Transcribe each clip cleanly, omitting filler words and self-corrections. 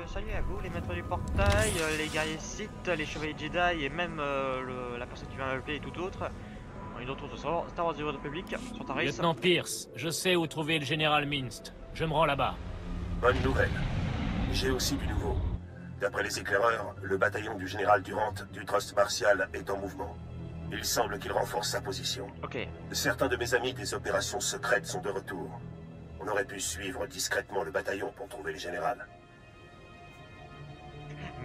Salut à vous les maîtres du portail, les guerriers Sith, les chevaliers Jedi et même la personne qui vient m'appeler et tout autre. On est de retour sur Star Wars The Old Republic, sur Taris. Lieutenant Pierce, je sais où trouver le général Minst. Je me rends là-bas. Bonne nouvelle. J'ai aussi du nouveau. D'après les éclaireurs, le bataillon du général Durant du Trust Martial est en mouvement. Il semble qu'il renforce sa position. Ok. Certains de mes amis des opérations secrètes sont de retour. On aurait pu suivre discrètement le bataillon pour trouver le général.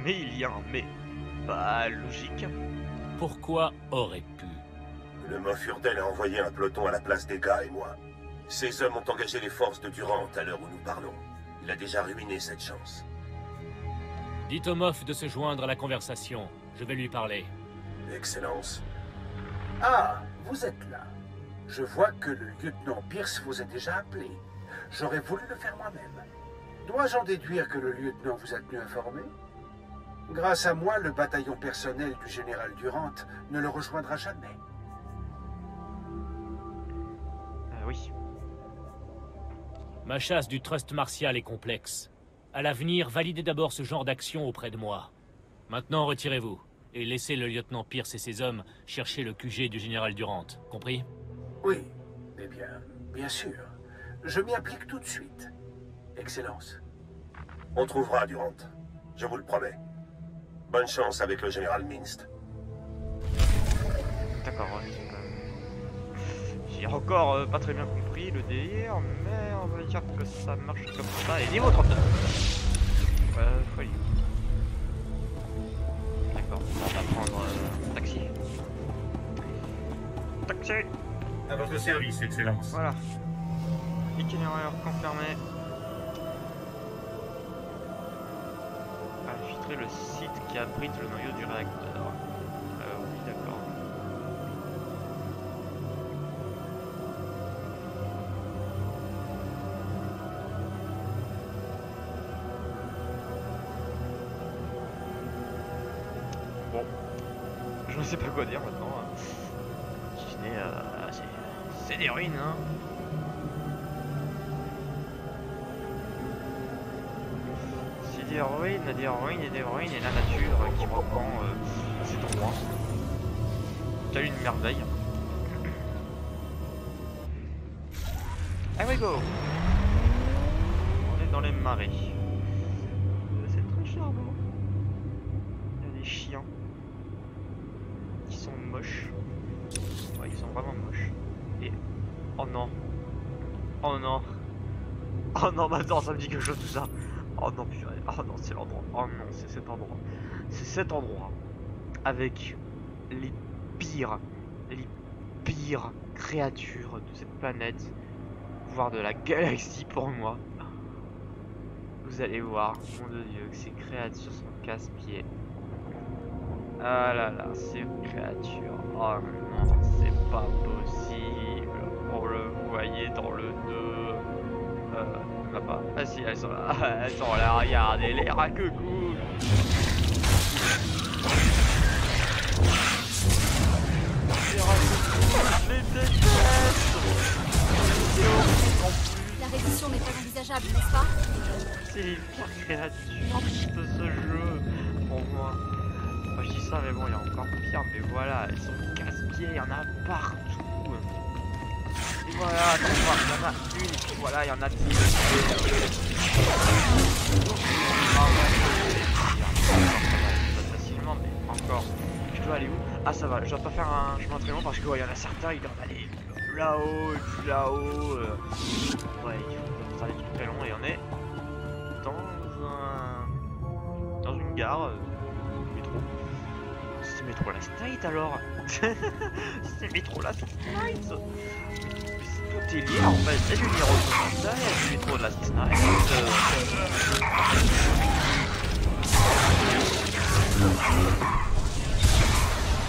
Mais il y a un mais. Pas logique. Pourquoi aurait pu? Le Moff Urdel a envoyé un peloton à la place des gars et moi. Ces hommes ont engagé les forces de Durant à l'heure où nous parlons. Il a déjà ruiné cette chance. Dites au Moff de se joindre à la conversation. Je vais lui parler. Excellence. Ah, vous êtes là. Je vois que le lieutenant Pierce vous a déjà appelé. J'aurais voulu le faire moi-même. Dois-je en déduire que le lieutenant vous a tenu informé? Grâce à moi, le bataillon personnel du général Durant ne le rejoindra jamais. Oui. Ma chasse du Trust Martial est complexe. À l'avenir, validez d'abord ce genre d'action auprès de moi. Maintenant, retirez-vous. Et laissez le lieutenant Pierce et ses hommes chercher le QG du général Durant. Compris? Oui, eh bien sûr. Je m'y applique tout de suite. Excellence. On trouvera Durant. Je vous le promets. Bonne chance avec le général Minst. D'accord, ouais. J'ai encore pas très bien compris le délire, mais on va dire que ça marche comme ça. Et niveau 39. Folie. D'accord, on va prendre un taxi. Taxi. À votre service, Excellence. Voilà. Itinéraire confirmé. Infiltrer le site qui abrite le noyau du réacteur. Oui, d'accord. Bon. Je ne sais pas quoi dire maintenant. Si ce n'est... c'est des ruines, hein. Des ruines et des ruines et des ruines et la nature qui reprend cet endroit. Telle une merveille. Here we go. On est dans les marais. C'est très charmant. Il y a des chiens qui sont moches. Ouais, ils sont vraiment moches. Et oh non. Oh non. Oh non, maintenant ça me dit quelque chose tout ça. Oh non, purée. Oh non, c'est l'endroit. Oh non, c'est cet endroit. C'est cet endroit avec les pires créatures de cette planète, voire de la galaxie pour moi. Vous allez voir, mon Dieu, que ces créatures sont casse-pieds. Ah là là, ces créatures. Oh non, c'est pas possible. On le voyait dans le 2. Là-bas. Ah si, elles sont là. Elles sont là, regardez les rats que cool. Les rats que cool, je les déteste. C'est horrible en plus. La reddition n'est pas envisageable, n'est-ce pas? C'est les pires créatures de ce jeu pour moi. Moi je dis ça mais bon il y a encore pire, mais voilà, elles sont casse-pieds, il y en a partout. Et voilà, attends, il y en a une, et puis voilà, il y en a 10. Facilement, mais encore. Je dois aller où? Ah, ça va, je dois pas faire un chemin très long parce que il y en a certains, ils doivent aller là-haut, et puis là-haut. Ouais, il faut faire des trucs très longs, et on est dans une gare, métro. C'est métro Last Night alors. C'est métro Last Night. Tout est lié en fait, c'est du numéro 60, il y a du métro de Last Night.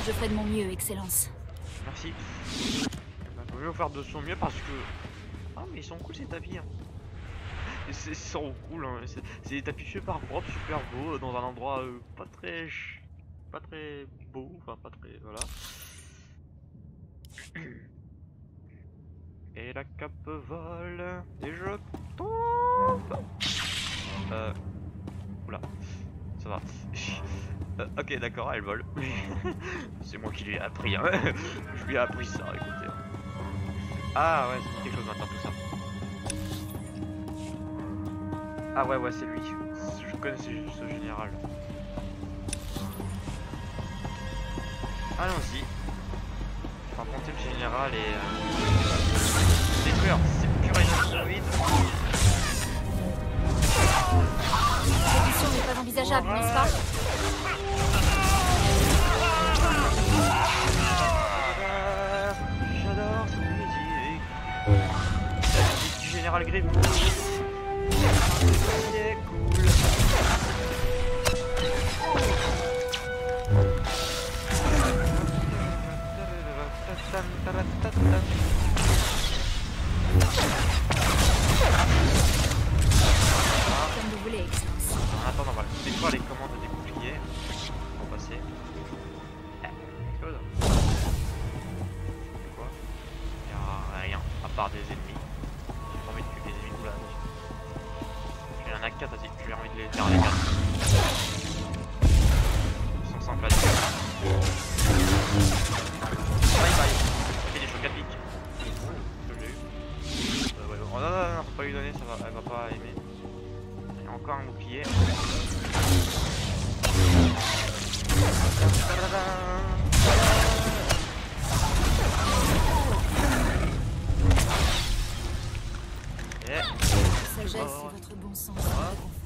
Je ferai de mon mieux, Excellence. Merci. Je vais faire de son mieux parce que... Ah mais ils sont cool ces tapis. Hein. Ils sont cool, hein. C'est des tapis super propres, super beaux, dans un endroit pas très beau, enfin pas très... voilà. Et la cape vole, et je tombe. Ok, d'accord, elle vole. C'est moi qui lui ai appris. Hein. Je lui ai appris ça, écoutez. Ah ouais, c'est quelque chose maintenant tout ça. Ah ouais, c'est lui. Je connais ce général. Allons-y. Par contre, le général et... détruire, c'est pur et vite. Cette mission n'est pas envisageable, n'est-ce pas? J'adore cette musique. La musique du général Grievous. C'est cool. Comme vous voulez, Excellence. En attendant, on va découvrir les commandes des boucliers pour passer. Explose. C'est quoi? Y'a rien, à part des ennemis. J'ai pas envie de tuer des ennemis, oula. J'ai un AK, vas-y, j'ai envie de les faire les 4. Ils sont simples à tuer. Bye bye. Ça fait des chocs à pic. Je l'ai eu. Ouais, oh, non, faut pas lui donner, ça va, elle va pas aimer. Il y a encore un bouclier. Yeah. Sagesse et votre bon sens me réconfortent.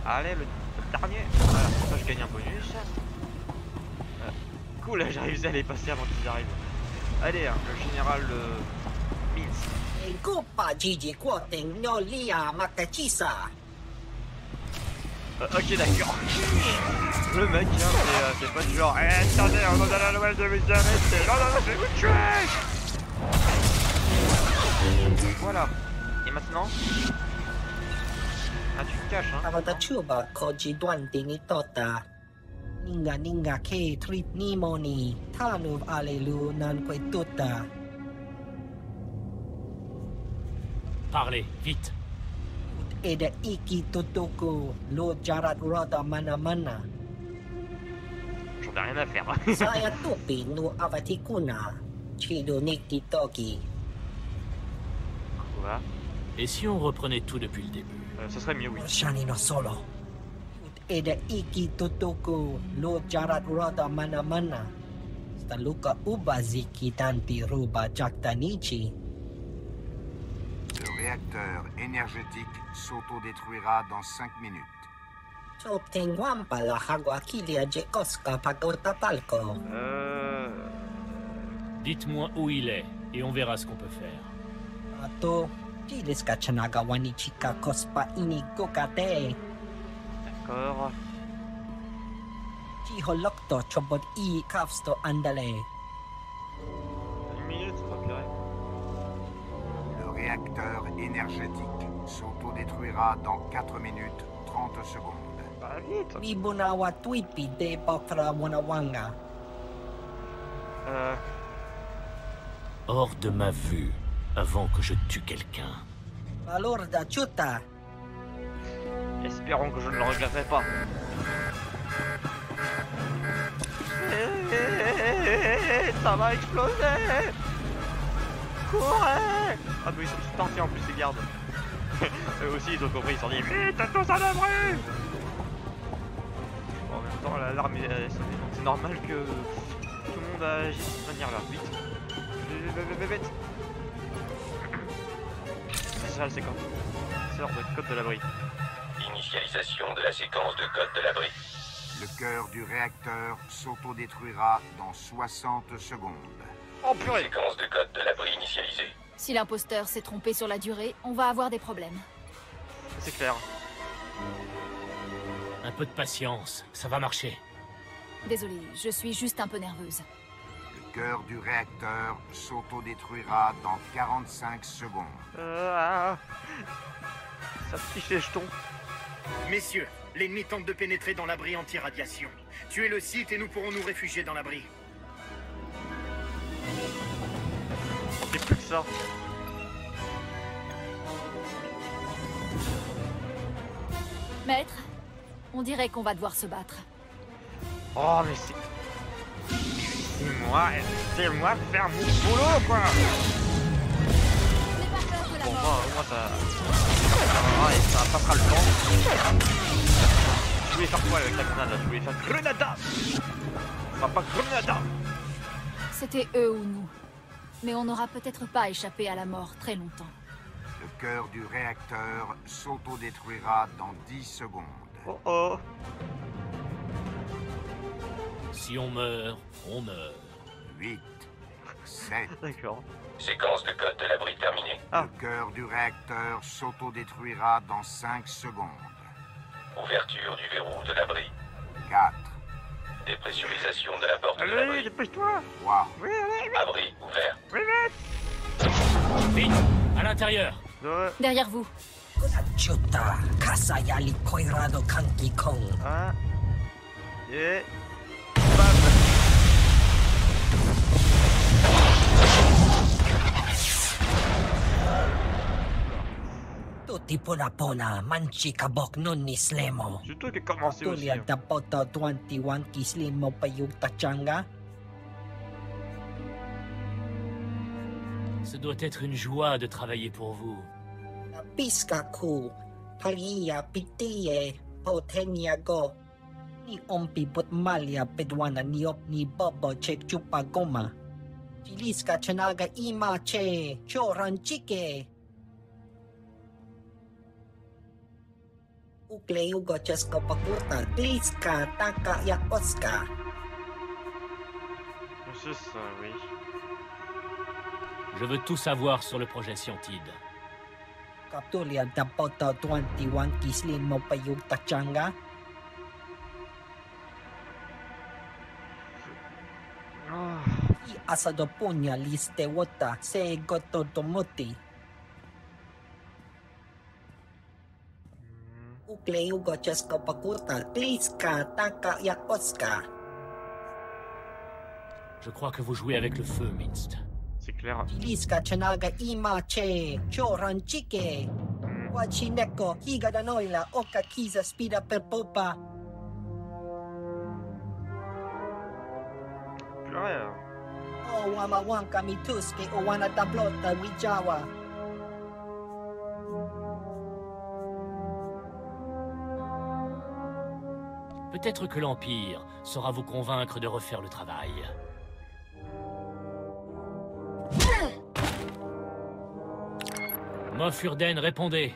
Allez, le dernier. Voilà, pour ça je gagne un bonus. Cool, j'ai réussi à les passer avant qu'ils arrivent. Allez, hein, le général Mills. Ok, d'accord. Le mec, hein, c'est pas du genre, attendez, on a la nouvelle de mes arrêtés. Non, je vais vous tuer. Voilà. Et maintenant? Ah, tu te caches, hein. Avatachuba koji duan dingi tota. Ninga ke trip ni moni. Tanu alelu nan kwe tota. Parlez, vite. Eda iki totoko lo jarat roda mana. J'en ai rien à faire. Saya tupi nu avatikuna. Chido niki toki. Quoi? Et si on reprenait tout depuis le début? Ce serait mieux, oui. Shani no solo. Eda iki totoko lo jarat roda mana. Staluka ubaziki tanti ruba jaktanichi. Le réacteur énergétique s'autodétruira dans 5 minutes. Dites-moi où il est, et on verra ce qu'on peut faire. D'accord. Une minute, c'est pas pire. Le réacteur énergétique s'autodétruira dans 4 minutes 30 secondes. Bah vite. Hors de ma vue, avant que je tue quelqu'un. Espérons que je ne le regretterai pas. Ça va exploser. Courez. Ah mais ils sont tous partis en plus les gardes. Eux aussi ils ont compris, ils se sont dit vite tous à l'abri. En même temps l'alarme est sonnée, donc c'est normal que tout le monde agisse de cette manière là. Vite. Vite. C'est ça la séquence. Sort de code de l'abri. Initialisation de la séquence de code de l'abri. Le cœur du réacteur s'autodétruira dans 60 secondes. Oh purée. Séquence de code de l'abri initialisée. Si l'imposteur s'est trompé sur la durée, on va avoir des problèmes. C'est clair. Un peu de patience, ça va marcher. Désolée, je suis juste un peu nerveuse. Le cœur du réacteur s'autodétruira dans 45 secondes. Ça piche les jetons. Messieurs, l'ennemi tente de pénétrer dans l'abri anti-radiation. Tuez le site et nous pourrons nous réfugier dans l'abri. C'est plus que ça. Maître, On dirait qu'on va devoir se battre. Oh, mais c'est... Laissez-moi faire mon boulot, quoi. N'aie pas peur de la Bon, mort. moi, ça ça passera le temps. Je voulais faire quoi avec la grenade, là? Je voulais faire Grenada. Ça sera pas Grenada. C'était eux ou nous. Mais on n'aura peut-être pas échappé à la mort très longtemps. Le cœur du réacteur s'autodétruira dans 10 secondes. Oh oh. Si on meurt, on meurt. 8, 7. D'accord. Séquence de code de l'abri terminée. Le cœur du réacteur s'autodétruira dans 5 secondes. Ouverture du verrou de l'abri. 4, Dépressurisation de la porte de Allez, l'abri. dépêche-toi. 3, Oui, allez, vite. Abri ouvert. Oui, Vite, à l'intérieur. vite. Derrière vous. Chuta, Kasayali Koirado Kanki Kong. Un. Et... Bam. Tutti puna puna, manchi kabok nun ni slemo. C'est toi qui as commencé aussi. Tulia da poto 21 kislimo payug tachanga. Ce doit être une joie de travailler pour vous. Piska ku, palia pitiye, potenya go. Ni ompi put malia pedwana niop ni bobo chek chupa goma. Chiliska chanaga ima che, choran chike. Ukle ugo chesko pakurta, kliska taka ya oska. C'est ça, oui. Je veux tout savoir sur le projet Scientide. Kaptulia da poto 21 kislimo payug tachanga. I asado punya liste wota se goto tomoti. Ukle ugo chesko pakurta, kliska taka ya oska. Je crois que vous jouez avec le feu, Minst. C'est clair. Chiliska chanaga ima che, choran chike. Wachineko, higa da noila, oka kiza spida per popa. Purée. O wama wanka mituske o wana tablota wijawa. Peut-être que l'Empire saura vous convaincre de refaire le travail. Moff Urden, répondez.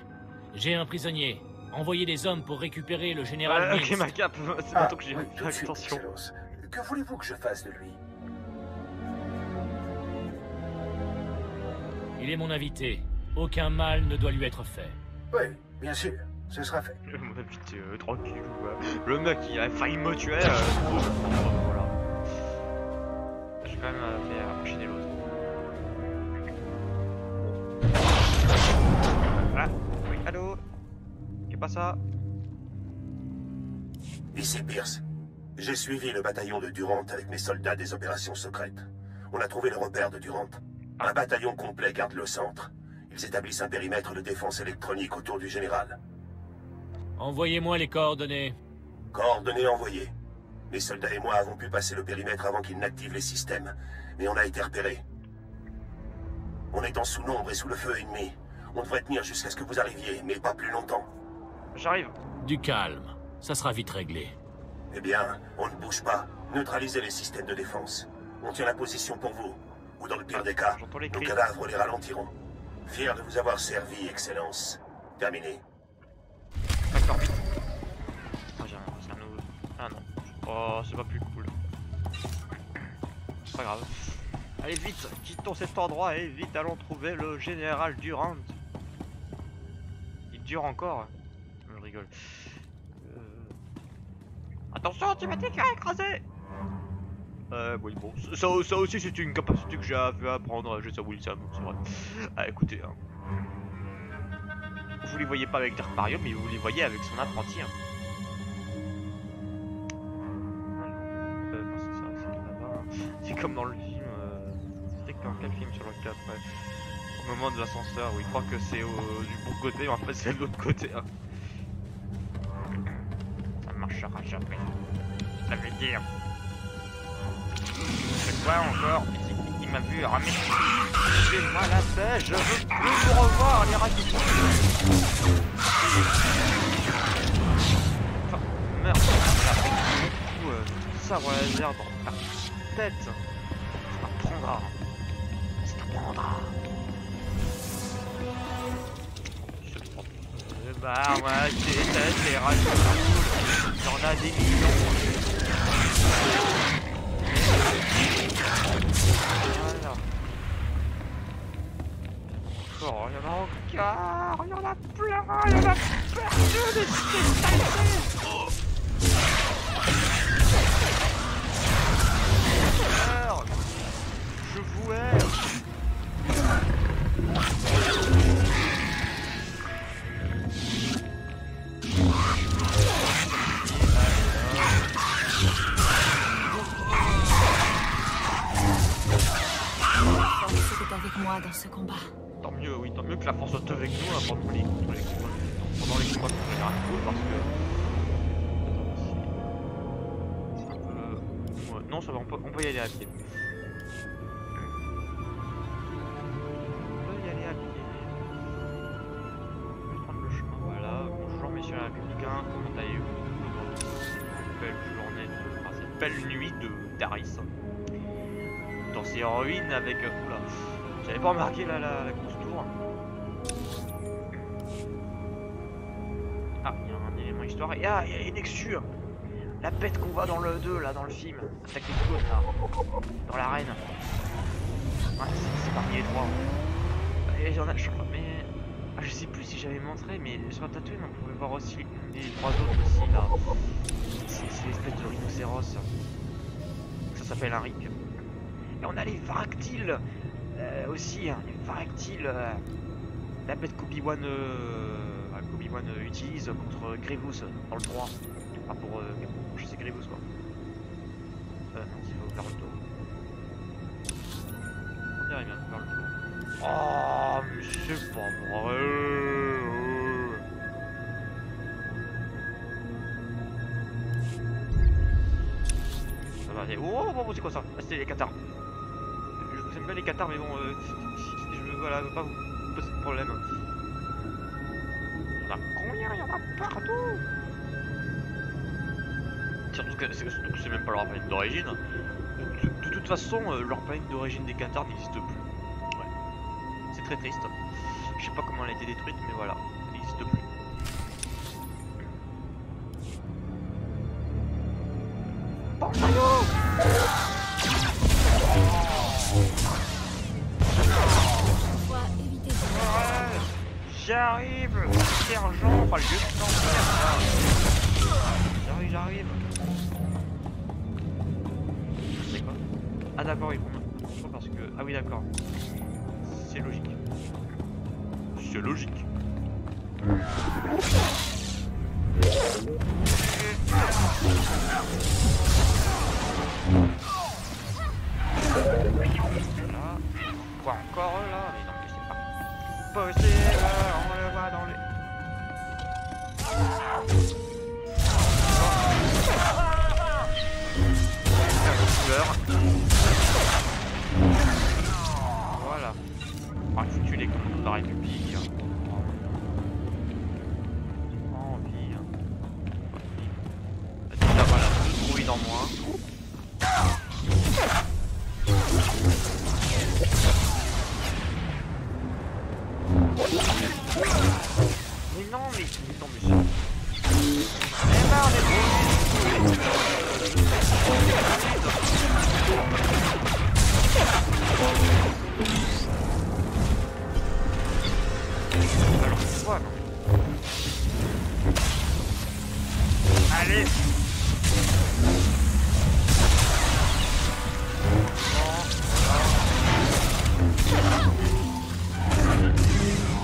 J'ai un prisonnier. Envoyez des hommes pour récupérer le général Ok, Minsk. ma cape. C'est pas toi que j'ai oui, tout de suite, attention. Excellence. Que voulez-vous que je fasse de lui? Il est mon invité. Aucun mal ne doit lui être fait. Oui, bien sûr, ce sera fait. Mon invité, tranquille. Le mec, il a failli me tuer. Voilà. Je vais quand même faire enchaîner l'autre. Ah, oui, allô? Qu'est pas ça? Ici Pierce. J'ai suivi le bataillon de Durant avec mes soldats des opérations secrètes. On a trouvé le repère de Durant. Un bataillon complet garde le centre. Ils établissent un périmètre de défense électronique autour du général. Envoyez-moi les coordonnées. Coordonnées envoyées. Mes soldats et moi avons pu passer le périmètre avant qu'ils n'activent les systèmes, mais on a été repérés. On est en sous-nombre et sous le feu ennemi. On devrait tenir jusqu'à ce que vous arriviez, mais pas plus longtemps. J'arrive. Du calme. Ça sera vite réglé. Eh bien, on ne bouge pas. Neutralisez les systèmes de défense. On tient la position pour vous. Ou dans le pire des cas, J'entends les nos cris. cadavres les ralentiront. Fier de vous avoir servi, Excellence. Terminé. D'accord. Ah, j'ai un nouveau. Ah non. Oh, c'est pas plus cool. C'est pas grave. Allez vite, quittons cet endroit et vite allons trouver le général Durant. Il dure encore. Je rigole. Attention, tu vas te faire écraser. Oui, bon, ça aussi c'est une capacité que j'ai à apprendre, j'ai ça Wilson, c'est vrai. Ah, écoutez, hein. Vous les voyez pas avec Darparium, mais vous les voyez avec son apprenti. Hein. Ah non, c'est ça, c'est là-bas. Hein. C'est comme dans le film. C'était dans quel film sur le 4 ouais. Au moment de l'ascenseur où il croit que c'est du bon côté, mais en fait c'est de l'autre côté. Hein. Ça sera jamais. Ça veut dire. C'est quoi encore? Il m'a vu ramer. J'ai mal à la tête, je veux plus vous revoir, les radicaux. Enfin, merde, beaucoup sabre laser dans ta tête. Ça t'apprendra. Ça t'apprendra. Bah ouais, c'est les radicaux. Il y en a des millions. Voilà. Encore, il y en a encore, il y en a plein, il y en a partout des spécialités. Je vous hais. Avec moi dans ce combat. Tant mieux, oui, tant mieux que la force soit avec nous hein, pendant les combats contre les radicaux parce que. Attends, ouais, non, ça va, on peut y aller à pied. On peut y aller à pied. Je vais prendre le chemin, voilà. Bonjour messieurs les républicains, comment allez-vous? Belle journée de. Enfin, cette belle nuit de Daris. Dans ces ruines avec. Oula. J'avais pas remarqué la grosse tour. Ah, il y a un élément histoire. Et ah, il y a une Nexus. La bête qu'on voit dans le 2, là, dans le film. Attaque des clones, là. Dans l'arène. Ouais, c'est parmi les trois. Et j'en ai. Mais. Ah, je sais plus si j'avais montré, mais sur Tatooine, on pouvait voir aussi les trois autres aussi, là. C'est l'espèce de rhinocéros. Ça s'appelle un Rick. Et on a les Varactyles. Aussi, hein, les Varactyles, la bête qu'Obi-Wan utilise contre Grievous dans le 3. Enfin pour je sais Grievous quoi. Non, il faut faire le tour. On dirait bien faire le tour. Oh, mais c'est pas vrai. Ça va aller. Oh, c'est quoi ça? Ah, c'était les cathares. J'aime bien les cathares, mais bon, voilà, je veux pas vous poser de problème. Il y en a combien? Il y en a partout. Surtout que c'est même pas leur planète d'origine. De toute façon, leur planète d'origine des cathares n'existe plus. Ouais. C'est très triste. Je sais pas comment elle a été détruite, mais voilà, elle n'existe plus. Bon, j'arrive, sergent, enfin le lieutenant. J'arrive. C'est quoi? Ah d'accord, oui, bon, parce que... Ah oui d'accord. C'est logique. C'est logique. Là. Quoi encore là? Mais non mais c'est pas possible, on le voit dans les... Voilà. Ah, il faut tuer les commandos de la République. Envie. Déjà voilà, 2 droïdes en moins. Mais non, mais ça. Eh ben, on est bon. Alors, c'est quoi, non? Allez.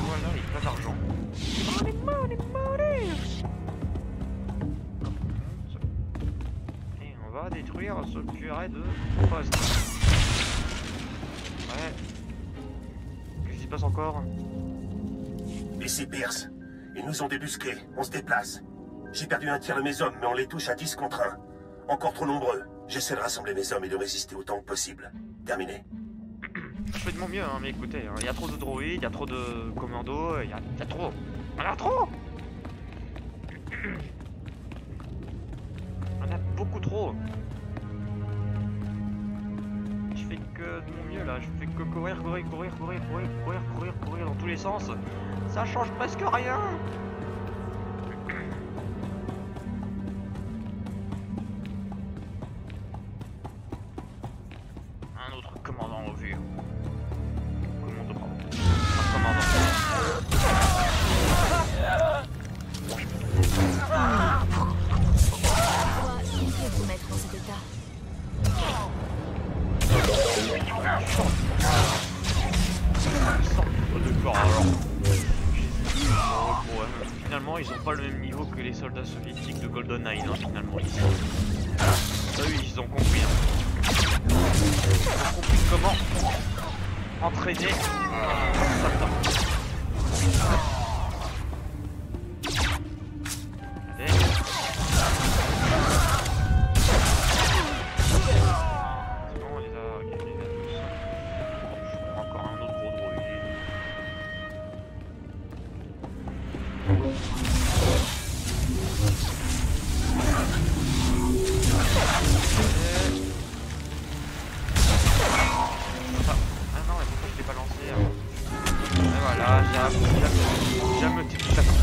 Voilà, il y a plein d'argent. Et on va détruire ce curé de poste. Ouais. Qu'est-ce qui se passe encore? Ici Pierce. Ils nous ont débusqués. On se déplace. J'ai perdu un tiers de mes hommes, mais on les touche à 10 contre 1. Encore trop nombreux. J'essaie de rassembler mes hommes et de résister autant que possible. Terminé. Je fais de mon mieux, hein, mais écoutez, il y a trop de droïdes, il y a trop de commandos, il y a trop. Il y en a trop. Il y en a beaucoup trop. Je fais que de mon mieux là, je fais que courir dans tous les sens. Ça change presque rien. Un autre commandant au vu. Commando, pardon. Un commandant. Il faut vous mettre dans cet état. D'accord, alors. Ouais, finalement, ils ont pas le même niveau que les soldats soviétiques de GoldenEye, hein, finalement, ici. Eux, ils ont compris. Hein. Ils ont compris comment entraîner Satan. Allez. C'est bon, on les a tous. Encore un autre gros droïde. Ah non, mais pourquoi je l'ai pas lancé avant? Et voilà, j'ai ameuté tout ça pour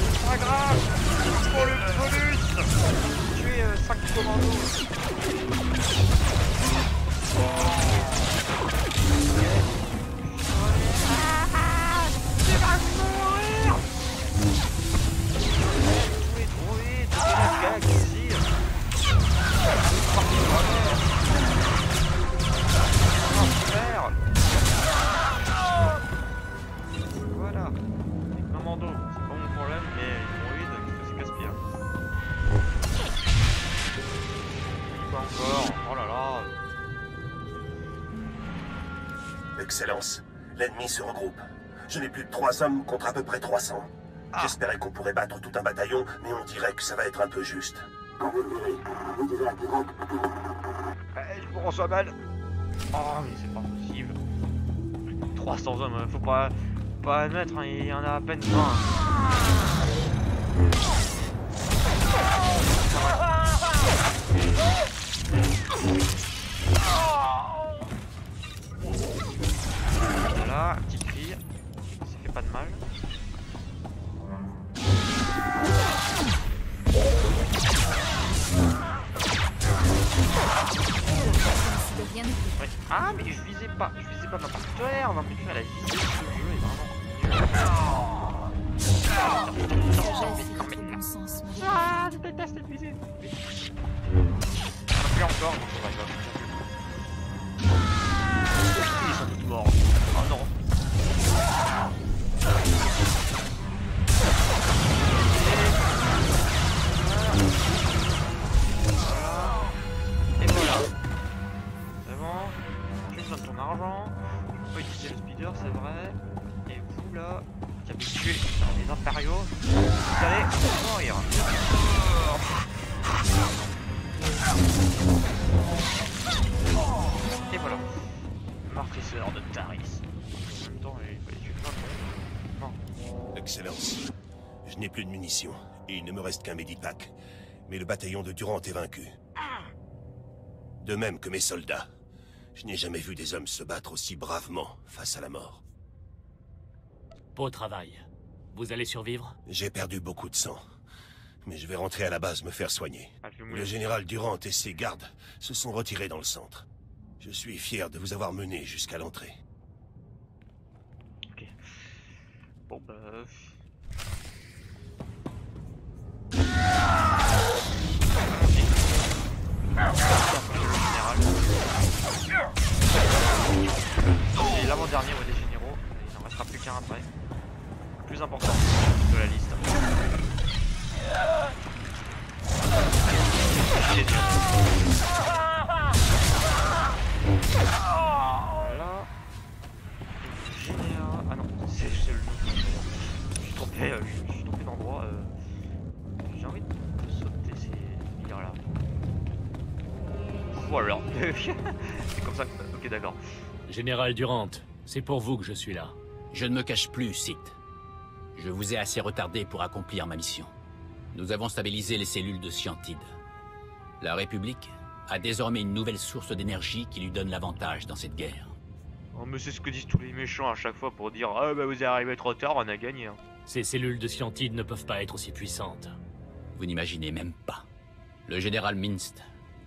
c'est pas grave, pour le bonus, tuer 5 commandos. Tu vas mourir. Tous les droïdes, tous les gars ici. Voilà. Les commandos, c'est pas mon problème, mais les droïdes, qu'est-ce que c'est casse-pied. Quoi encore? Oh là là. Excellence. L'ennemi se regroupe. Je n'ai plus que 3 hommes contre à peu près 300. J'espérais qu'on pourrait battre tout un bataillon, mais on dirait que ça va être un peu juste. Je me reçois mal. Oh, mais c'est pas possible. 300 hommes, faut pas admettre, hein, il y en a à peine 20. Voilà, un petit cri. Ça fait pas de mal. Ouais. Ah mais je visais pas ma partenaire, ma putain elle a visé ce jeu est vraiment ah je déteste cette visée. Plus encore donc on va y aller. Ils sont tous morts. Oh non. Et voilà. C'est bon. J'ai besoin de ton argent. Je peux pas utiliser le speeder, c'est vrai. Et vous là, qui avez tué les impériaux, vous allez mourir. Et voilà. Marquisseur de Taris. En même temps, il fallait tuer plein de monde. Non. Excellence. Je n'ai plus de munitions, et il ne me reste qu'un Medipack. Mais le bataillon de Durant est vaincu. De même que mes soldats. Je n'ai jamais vu des hommes se battre aussi bravement face à la mort. Beau travail. Vous allez survivre? J'ai perdu beaucoup de sang. Mais je vais rentrer à la base me faire soigner. Le général Durant et ses gardes se sont retirés dans le centre. Je suis fier de vous avoir mené jusqu'à l'entrée. Ok. Bon bah... Et l'avant-dernier des généraux, il n'en restera plus qu'un après. Le plus important de la liste. Voilà. alors. C'est comme ça. Ok, d'accord. Général Durant, c'est pour vous que je suis là. Je ne me cache plus, Sith. Je vous ai assez retardé pour accomplir ma mission. Nous avons stabilisé les cellules de Scientide. La République a désormais une nouvelle source d'énergie qui lui donne l'avantage dans cette guerre. Oh, mais c'est ce que disent tous les méchants à chaque fois pour dire « Ah bah vous êtes arrivé trop tard, on a gagné. Hein. » Ces cellules de Scientide ne peuvent pas être aussi puissantes. Vous n'imaginez même pas. Le général Minst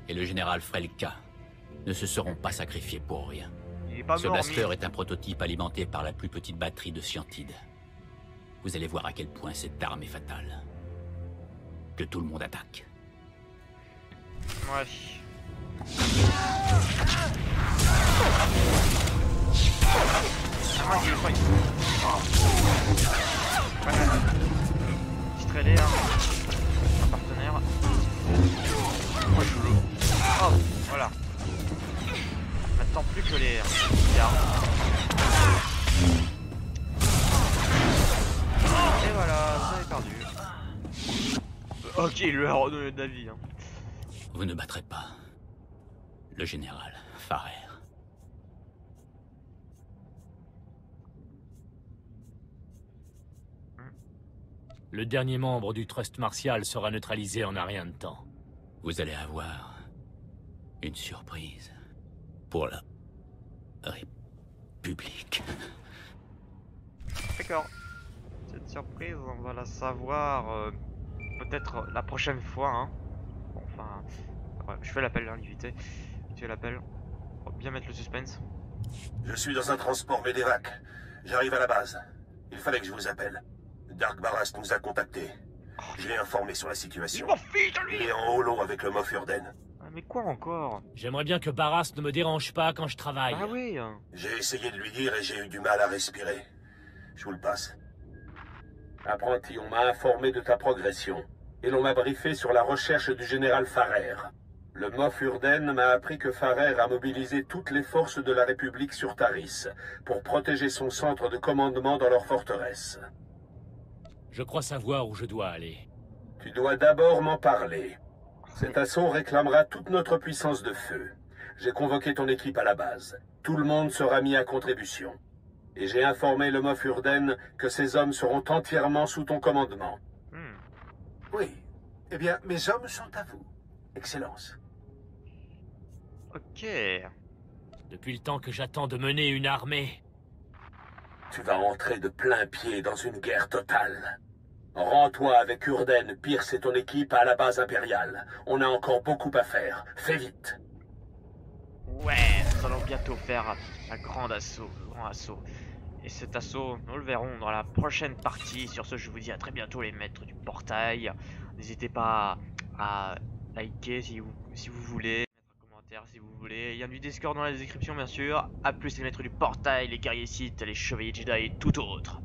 et le général Frelka ne se seront pas sacrifiés pour rien. Il est pas Ce mort, blaster est un prototype alimenté par la plus petite batterie de Scientide. Vous allez voir à quel point cette arme est fatale. Que tout le monde attaque. Ouais. Ah mince, il fight. Voilà. Petit trailer. Un partenaire. Moi je veux. Oh, voilà. Maintenant plus que les gardes. Et voilà, vous avez perdu. Ok, il lui a redonné de la vie. Hein. Vous ne battrez pas le général Farrer. Le dernier membre du Trust martial sera neutralisé en un rien de temps. Vous allez avoir une surprise pour la République. D'accord. Cette surprise, on va la savoir peut-être la prochaine fois. Hein. Bon, enfin, ouais, je fais l'appel, hein, vite. Tu fais l'appel. Pour bien mettre le suspense. Je suis dans un transport Médévac. J'arrive à la base. Il fallait que je vous appelle. Dark Barras nous a contactés. Je l'ai informé sur la situation. Il est en holo avec le Moff Urden. Ah, mais quoi encore? J'aimerais bien que Barras ne me dérange pas quand je travaille. Ah oui. J'ai essayé de lui dire et j'ai eu du mal à respirer. Je vous le passe. Apprenti, on m'a informé de ta progression. Et l'on m'a briefé sur la recherche du général Farrer. Le Moff Urden m'a appris que Farrer a mobilisé toutes les forces de la République sur Taris pour protéger son centre de commandement dans leur forteresse. Je crois savoir où je dois aller. Tu dois d'abord m'en parler. Cet assaut réclamera toute notre puissance de feu. J'ai convoqué ton équipe à la base. Tout le monde sera mis à contribution. Et j'ai informé le Moff Urden que ses hommes seront entièrement sous ton commandement. Oui. Eh bien, mes hommes sont à vous. Excellence. Ok. Depuis le temps que j'attends de mener une armée. Tu vas entrer de plein pied dans une guerre totale. Rends-toi avec Urden, Pierce et ton équipe à la base impériale. On a encore beaucoup à faire. Fais vite. Ouais, nous allons bientôt faire un grand assaut. Et cet assaut, nous le verrons dans la prochaine partie. Sur ce, je vous dis à très bientôt les maîtres du portail. N'hésitez pas à liker si vous voulez, mettre un commentaire si vous voulez. Il y a du Discord dans la description bien sûr. A plus les maîtres du portail, les guerriers Sith, les chevaliers Jedi et tout autre.